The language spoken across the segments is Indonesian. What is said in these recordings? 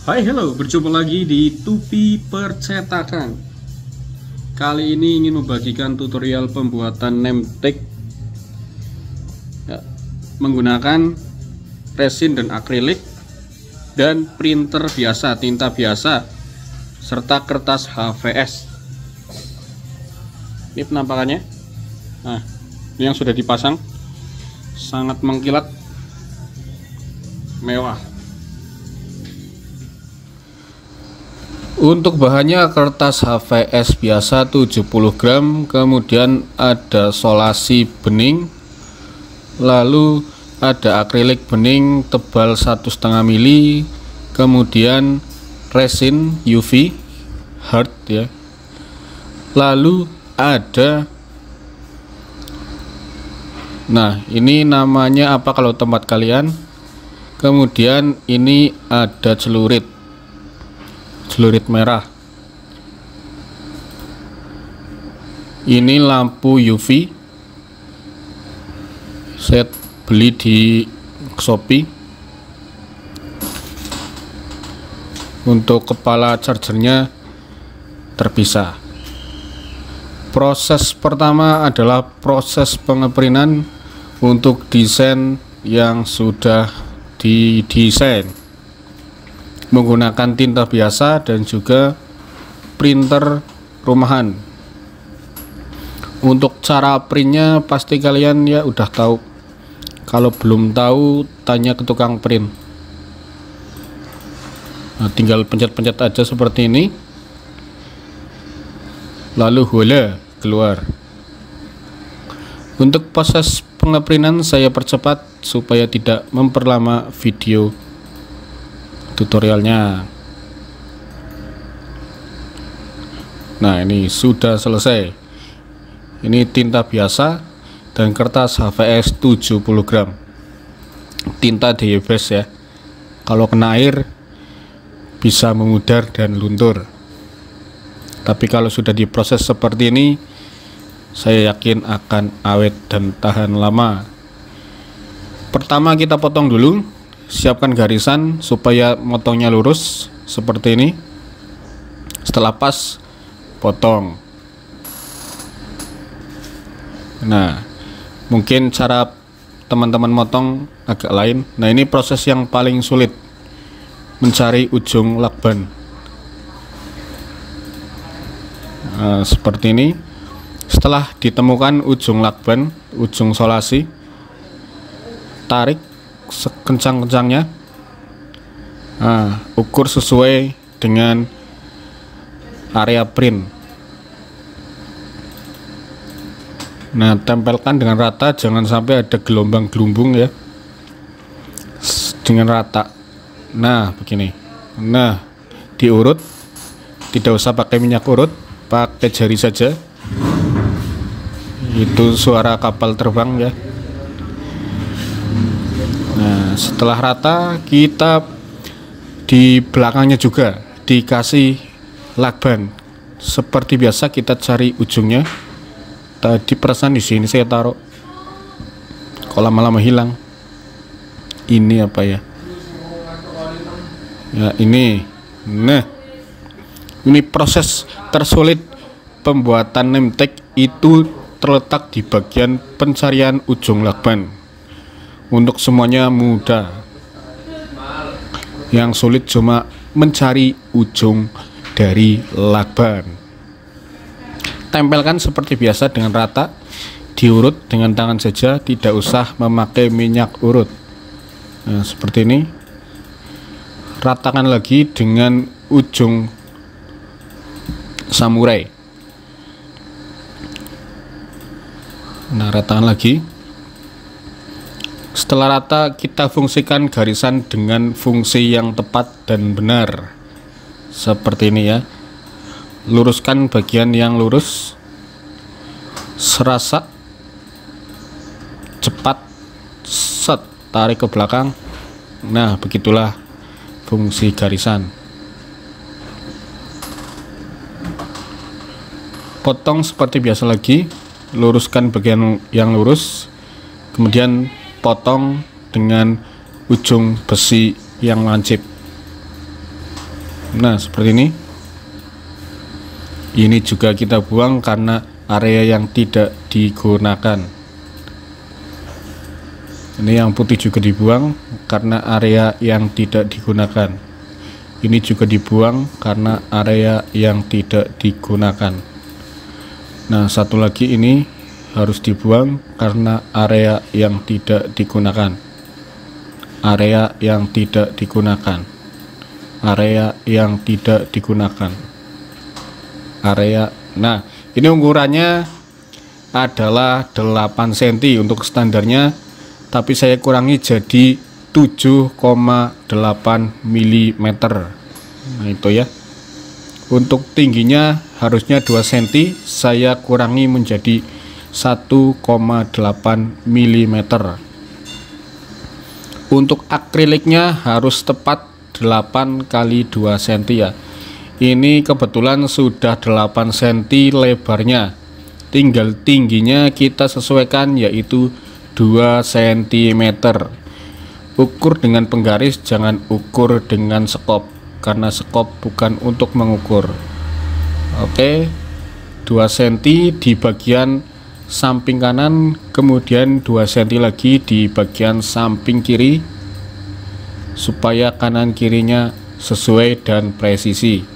Hai, hello, berjumpa lagi di Tupi Percetakan. Kali ini ingin membagikan tutorial pembuatan name tag ya, menggunakan resin dan akrilik dan printer biasa, tinta biasa, serta kertas HVS. Ini penampakannya. Nah, ini yang sudah dipasang, sangat mengkilat, mewah. Untuk bahannya kertas HVS biasa 70 gram, kemudian ada solasi bening, lalu ada akrilik bening tebal 1,5 mili, kemudian resin UV hard ya, lalu ada, nah ini namanya apa kalau tempat kalian, kemudian ini ada celurit merah, ini lampu UV, saya beli di Shopee. Untuk kepala chargernya terpisah. Proses pertama adalah proses pengeprinan untuk desain yang sudah didesain menggunakan tinta biasa dan juga printer rumahan. Untuk cara printnya pasti kalian ya udah tahu. Kalau belum tahu tanya ke tukang print. Nah, tinggal pencet-pencet aja seperti ini, lalu voila, keluar. Untuk proses pengeprintan saya percepat supaya tidak memperlama video tutorialnya. Nah, ini sudah selesai. Ini tinta biasa dan kertas HVS 70 gram. Tinta DYBS ya. Kalau kena air bisa memudar dan luntur. Tapi kalau sudah diproses seperti ini, saya yakin akan awet dan tahan lama. Pertama kita potong dulu. Siapkan garisan supaya motongnya lurus seperti ini. Setelah pas, potong. Nah, mungkin cara teman-teman motong agak lain. Nah, ini proses yang paling sulit, mencari ujung lakban. Nah, seperti ini. Setelah ditemukan ujung lakban, ujung solasi, tarik sekencang-kencangnya. Nah, ukur sesuai dengan area print. Nah, tempelkan dengan rata, jangan sampai ada gelombang-gelumbung ya, dengan rata. Nah, begini. Nah, diurut, tidak usah pakai minyak urut, pakai jari saja. Itu suara kapal terbang ya. Nah, setelah rata, kita di belakangnya juga dikasih lakban. Seperti biasa kita cari ujungnya. Tadi perasaan di sini saya taruh, kok lama-lama hilang. Ini apa ya? Ya ini. Nah, ini proses tersulit pembuatan name tag itu terletak di bagian pencarian ujung lakban. Untuk semuanya mudah. Yang sulit cuma mencari ujung dari lakban. Tempelkan seperti biasa dengan rata, diurut dengan tangan saja, tidak usah memakai minyak urut. Nah, seperti ini. Ratakan lagi dengan ujung samurai. Nah, ratakan lagi. Setelah rata, kita fungsikan garisan dengan fungsi yang tepat dan benar. Seperti ini ya. Luruskan bagian yang lurus. Serasa cepat. Set, tarik ke belakang. Nah, begitulah fungsi garisan. Potong seperti biasa lagi. Luruskan bagian yang lurus. Kemudian potong dengan ujung besi yang lancip. Nah, seperti ini. Ini juga kita buang karena area yang tidak digunakan. Ini yang putih juga dibuang karena area yang tidak digunakan. Ini juga dibuang karena area yang tidak digunakan. Nah, satu lagi ini harus dibuang karena area yang tidak digunakan. Area yang tidak digunakan. Area yang tidak digunakan. Area. Nah, ini ukurannya adalah 8 cm untuk standarnya, tapi saya kurangi jadi 7,8 mm. Nah, itu ya. Untuk tingginya harusnya 2 cm, saya kurangi menjadi 1,8 mm. Untuk akriliknya harus tepat 8 kali 2 cm ya. Ini kebetulan sudah 8 cm lebarnya, tinggal tingginya kita sesuaikan yaitu 2 cm. Ukur dengan penggaris, jangan ukur dengan sekop, karena sekop bukan untuk mengukur. Oke, 2 cm di bagian samping kanan, kemudian 2 cm lagi di bagian samping kiri, supaya kanan kirinya sesuai dan presisi.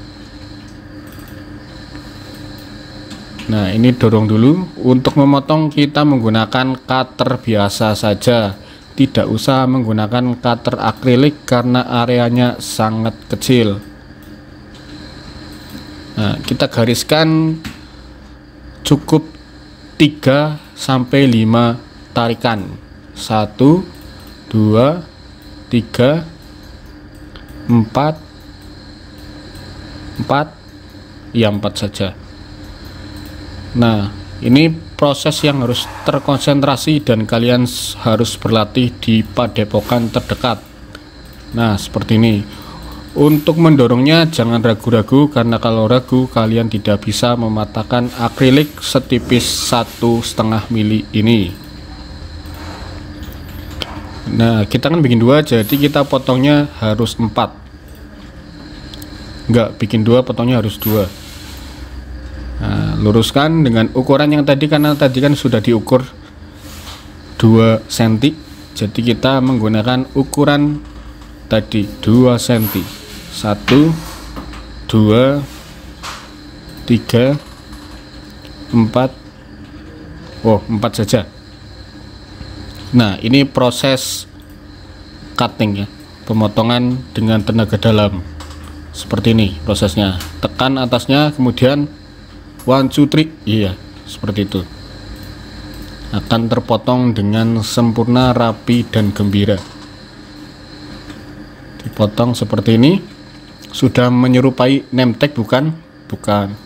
Nah, ini dorong dulu. Untuk memotong kita menggunakan cutter biasa saja, tidak usah menggunakan cutter akrilik karena areanya sangat kecil. Nah, kita gariskan cukup 3-5 tarikan. 1 2 3 4 ya 4 saja. Nah, ini proses yang harus terkonsentrasi dan kalian harus berlatih di padepokan terdekat. Nah, seperti ini. Untuk mendorongnya jangan ragu-ragu, karena kalau ragu kalian tidak bisa mematahkan akrilik setipis 1,5 mili ini. Nah, kita kan bikin 2, jadi kita potongnya harus 4. Enggak, bikin 2 potongnya harus 2. Nah, luruskan dengan ukuran yang tadi, karena tadi kan sudah diukur 2 cm, jadi kita menggunakan ukuran tadi 2 cm. 1 2 3 4. Oh, 4 saja. Nah, ini proses cutting ya, pemotongan dengan tenaga dalam. Seperti ini prosesnya. Tekan atasnya, kemudian 1 2 3, iya, seperti itu. Akan terpotong dengan sempurna, rapi, dan gembira. Dipotong seperti ini. Sudah menyerupai name tag bukan? Bukan.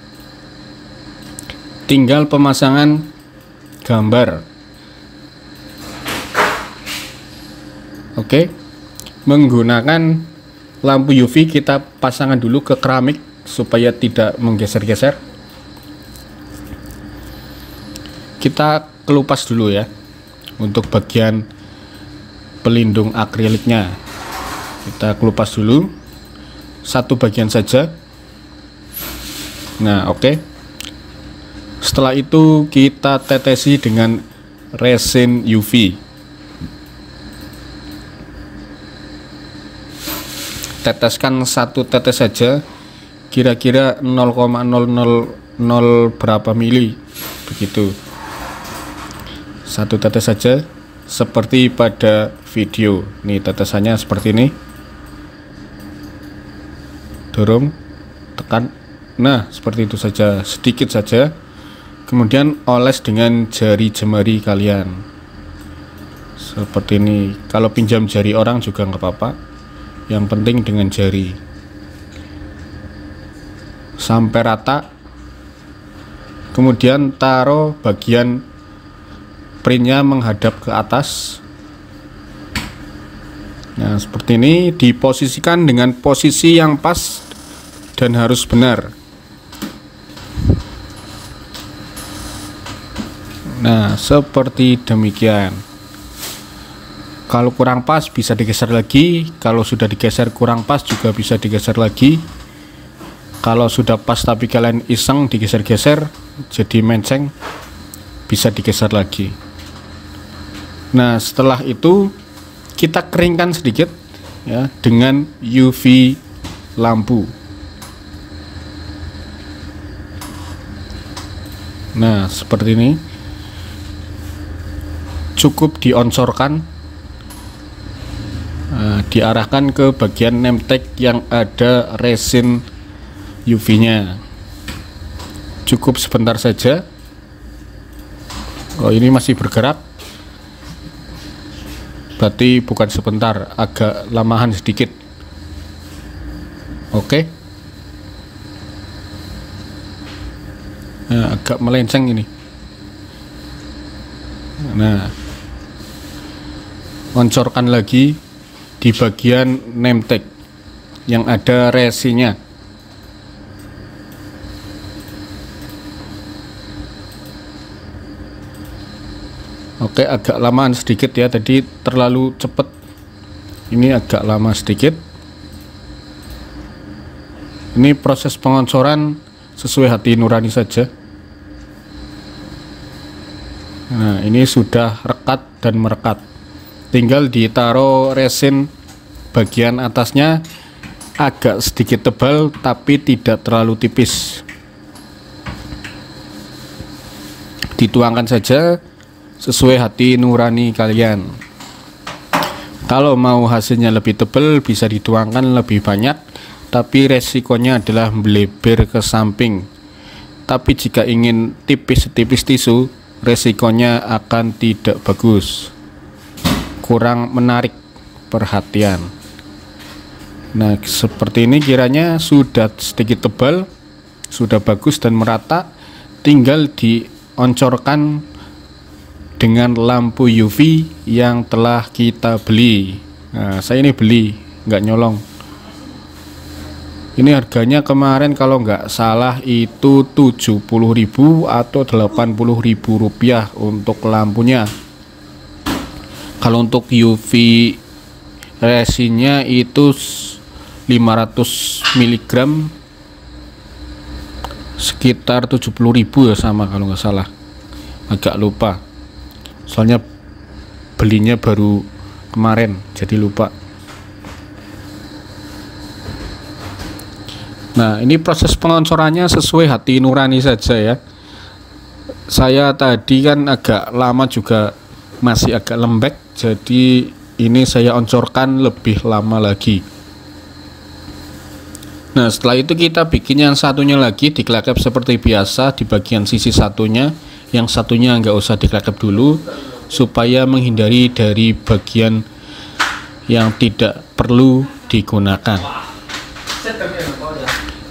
Tinggal pemasangan gambar. Oke. Menggunakan lampu UV kita pasangkan dulu ke keramik supaya tidak menggeser-geser. Kita kelupas dulu ya untuk bagian pelindung akriliknya. Kita kelupas dulu satu bagian saja. Nah, oke. Setelah itu kita tetesi dengan resin UV. Teteskan 1 tetes saja, kira-kira 0,000 berapa mili begitu. 1 tetes saja, seperti pada video. Nih tetesannya seperti ini. Dorong, tekan. Nah, seperti itu saja, sedikit saja. Kemudian oles dengan jari jemari kalian. Seperti ini. Kalau pinjam jari orang juga nggak apa-apa. Yang penting dengan jari. Sampai rata. Kemudian taruh bagian printnya menghadap ke atas. Nah, seperti ini. Diposisikan dengan posisi yang pas dan harus benar. Nah, seperti demikian. Kalau kurang pas bisa digeser lagi. Kalau sudah digeser kurang pas juga bisa digeser lagi. Kalau sudah pas tapi kalian iseng digeser-geser jadi menceng, bisa digeser lagi. Nah, setelah itu kita keringkan sedikit ya dengan UV lampu. Nah, seperti ini. Cukup dioncorkan, diarahkan ke bagian name tag yang ada resin UV-nya. Cukup sebentar saja. Oh, ini masih bergerak. Berarti bukan sebentar, agak lamahan sedikit. Oke. Nah, agak melenceng ini. Nah, oncorkan lagi di bagian name tag yang ada resinnya. Oke, agak lamaan sedikit ya, tadi terlalu cepet, ini agak lama sedikit. Ini proses pengoncoran sesuai hati nurani saja. Nah, ini sudah rekat dan merekat, tinggal ditaruh resin bagian atasnya agak sedikit tebal tapi tidak terlalu tipis. Dituangkan saja sesuai hati nurani kalian. Kalau mau hasilnya lebih tebal bisa dituangkan lebih banyak, tapi resikonya adalah melebar ke samping. Tapi jika ingin tipis setipis tisu, resikonya akan tidak bagus, kurang menarik perhatian. Nah, seperti ini kiranya sudah sedikit tebal, sudah bagus dan merata, tinggal dioncorkan dengan lampu UV yang telah kita beli. Nah, saya ini beli, nggak nyolong. Ini harganya kemarin kalau nggak salah itu 70.000 atau 80.000 rupiah untuk lampunya. Kalau untuk UV resinnya itu 500 mg sekitar 70.000 ya, sama kalau nggak salah, agak lupa. Soalnya belinya baru kemarin jadi lupa. Nah, ini proses pengoncorannya sesuai hati nurani saja ya. Saya tadi kan agak lama juga, masih agak lembek, jadi ini saya oncorkan lebih lama lagi. Nah, setelah itu kita bikin yang satunya lagi, dikelekep seperti biasa di bagian sisi satunya. Yang satunya nggak usah dikelekep dulu, supaya menghindari dari bagian yang tidak perlu digunakan.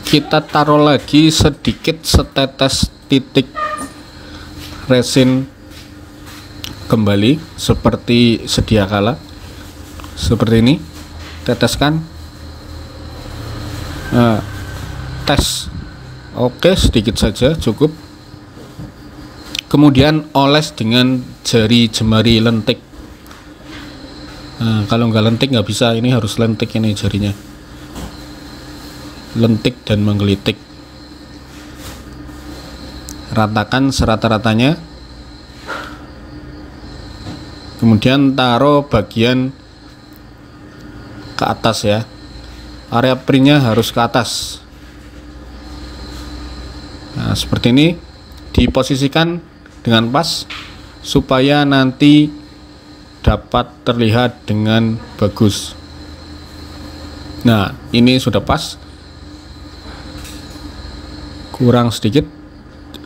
Kita taruh lagi sedikit setetes titik resin kembali seperti sedia kala, seperti ini. Teteskan. Nah, tes. Oke, sedikit saja cukup. Kemudian oles dengan jari jemari lentik. Nah, kalau nggak lentik nggak bisa, ini harus lentik ini jarinya. Lentik dan menggelitik. Ratakan serata-ratanya. Kemudian taruh bagian ke atas ya. Area printnya harus ke atas. Nah, seperti ini. Diposisikan dengan pas supaya nanti dapat terlihat dengan bagus. Nah, ini sudah pas. Kurang sedikit,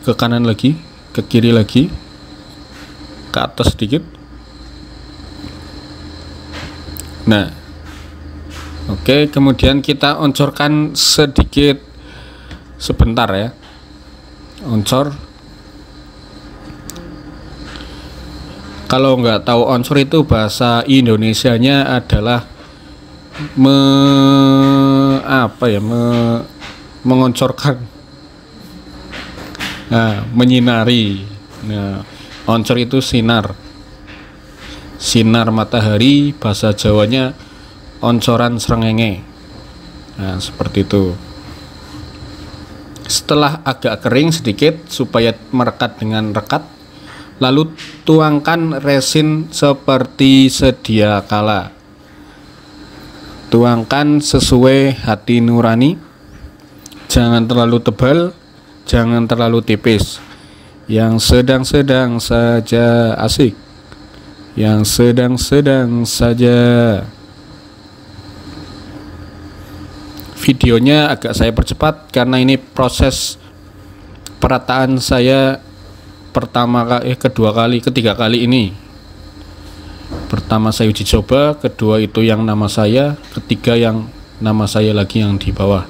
ke kanan lagi, ke kiri lagi, ke atas sedikit. Nah, oke, kemudian kita oncorkan sedikit sebentar ya. Oncor. Kalau nggak tahu oncor itu bahasa Indonesianya adalah mengoncorkan. Nah, menyinari. Nah, oncor itu sinar. Sinar matahari, bahasa Jawanya oncoran srengenge. Nah, seperti itu. Setelah agak kering sedikit supaya merekat dengan rekat, lalu tuangkan resin seperti sedia kala. Tuangkan sesuai hati nurani. Jangan terlalu tebal, jangan terlalu tipis. Yang sedang-sedang saja asik. Yang sedang-sedang saja. Videonya agak saya percepat karena ini proses perataan saya ketiga kali ini. Pertama saya uji coba, kedua itu yang nama saya, ketiga yang nama saya lagi yang di bawah.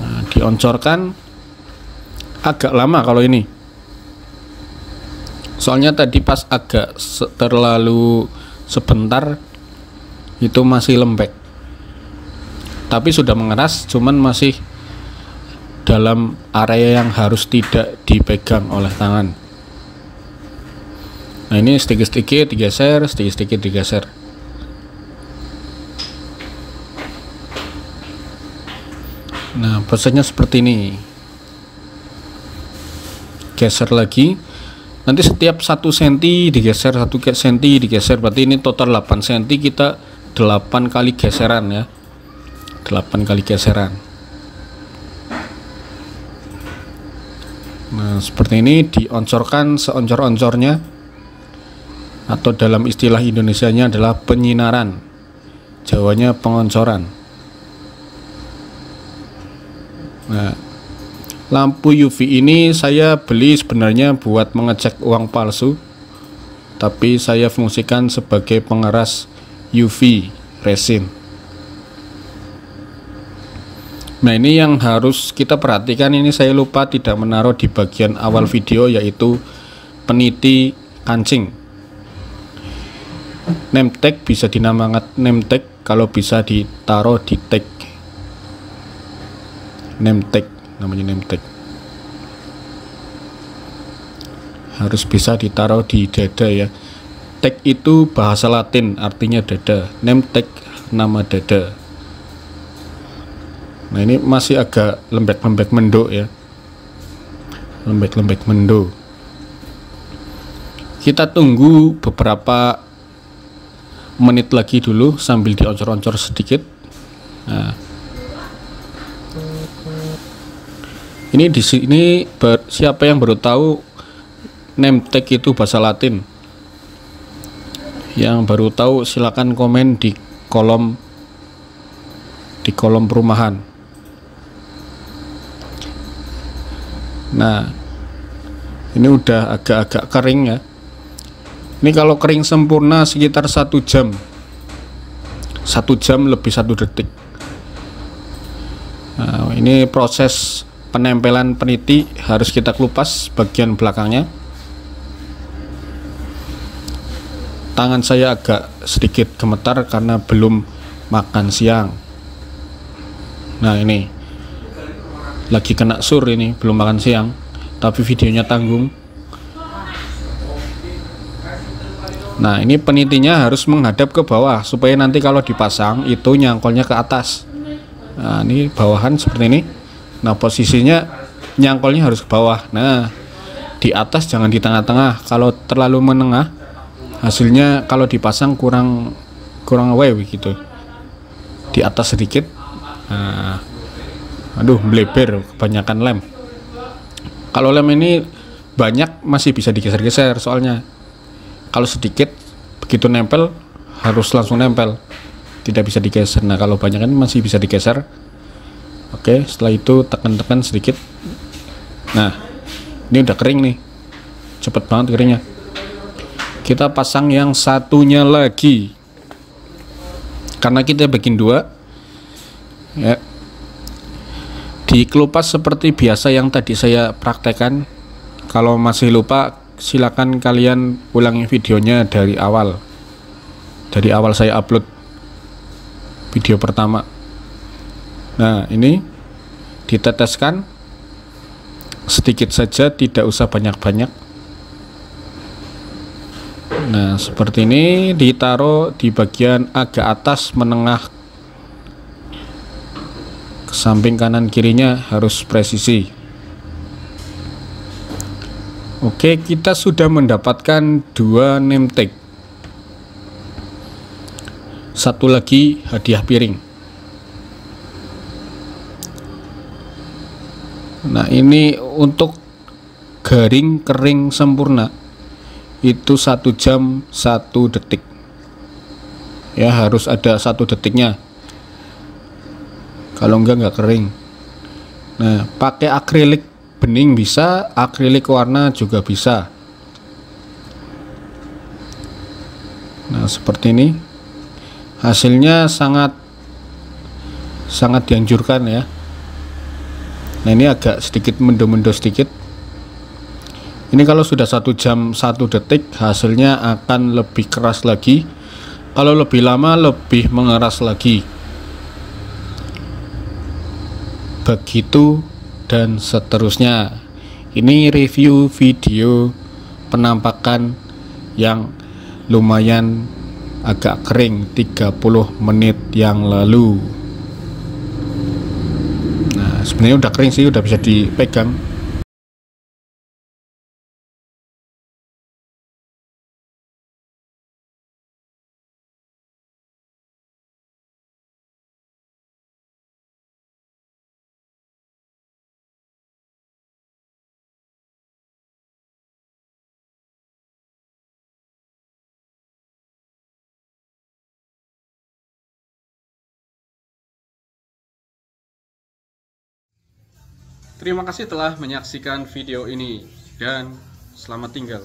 Nah, dioncorkan agak lama kalau ini. Soalnya tadi pas agak terlalu sebentar itu masih lembek. Tapi sudah mengeras, cuman masih dalam area yang harus tidak dipegang oleh tangan. Nah, ini sedikit-sedikit digeser, sedikit-sedikit digeser. Nah, prosesnya seperti ini. Geser lagi. Nanti setiap 1 cm digeser, 1 cm digeser. Berarti ini total 8 cm, kita 8 kali geseran ya. 8 kali geseran. Nah, seperti ini dioncorkan seoncor-oncornya, atau dalam istilah Indonesianya adalah penyinaran, Jawanya pengoncoran. Nah, lampu UV ini saya beli sebenarnya buat mengecek uang palsu, tapi saya fungsikan sebagai pengeras UV resin. Nah, ini yang harus kita perhatikan, ini saya lupa tidak menaruh di bagian awal video, yaitu peniti kancing. Name tag bisa dinamakan name tag kalau bisa ditaruh di tag. Name tag, namanya name tag. Harus bisa ditaruh di dada ya. Tag itu bahasa Latin artinya dada. Name tag nama dada. Nah, ini masih agak lembek-lembek menduk ya. Lembek-lembek menduk. Kita tunggu beberapa menit lagi dulu sambil dioncor-oncor sedikit. Nah, ini di sini siapa yang baru tahu name tag itu bahasa Latin? Yang baru tahu silakan komen di kolom perumahan. Nah, ini udah agak-agak kering ya. Ini kalau kering sempurna sekitar 1 jam. 1 jam lebih 1 detik. Nah, ini proses penempelan peniti harus kita kelupas bagian belakangnya. Tangan saya agak sedikit gemetar karena belum makan siang. Nah, ini lagi kena sur, ini belum makan siang, tapi videonya tanggung. Nah, ini penitinya harus menghadap ke bawah supaya nanti kalau dipasang itu nyangkolnya ke atas. Nah, ini bawahan seperti ini. Nah, posisinya nyangkolnya harus ke bawah. Nah, di atas jangan di tengah-tengah. Kalau terlalu menengah, hasilnya kalau dipasang kurang away begitu. Di atas sedikit. Nah, aduh, bleber kebanyakan lem. Kalau lem ini banyak masih bisa digeser-geser, soalnya kalau sedikit begitu nempel harus langsung nempel, tidak bisa digeser. Nah, kalau banyak kan masih bisa digeser. Oke, setelah itu tekan-tekan sedikit. Nah, ini udah kering nih, cepet banget keringnya. Kita pasang yang satunya lagi karena kita bikin 2 ya. Dikelupas seperti biasa yang tadi saya praktekkan. Kalau masih lupa, silakan kalian ulangi videonya dari awal. Dari awal saya upload video pertama. Nah, ini diteteskan sedikit saja, tidak usah banyak-banyak. Nah, seperti ini, ditaruh di bagian agak atas menengah samping kanan kirinya harus presisi. Oke, kita sudah mendapatkan 2 name tag. Satu lagi hadiah piring. Nah, ini untuk garing kering sempurna itu 1 jam 1 detik ya, harus ada 1 detiknya, kalau enggak kering. Nah, pakai akrilik bening bisa, akrilik warna juga bisa. Nah, seperti ini hasilnya sangat dianjurkan ya. Nah, ini agak sedikit mendo-mendo sedikit. Ini kalau sudah 1 jam 1 detik hasilnya akan lebih keras lagi. Kalau lebih lama lebih mengeras lagi. Begitu dan seterusnya. Ini review video penampakan yang lumayan agak kering 30 menit yang lalu. Sebenarnya udah kering sih, udah bisa dipegang. Terima kasih telah menyaksikan video ini dan selamat tinggal.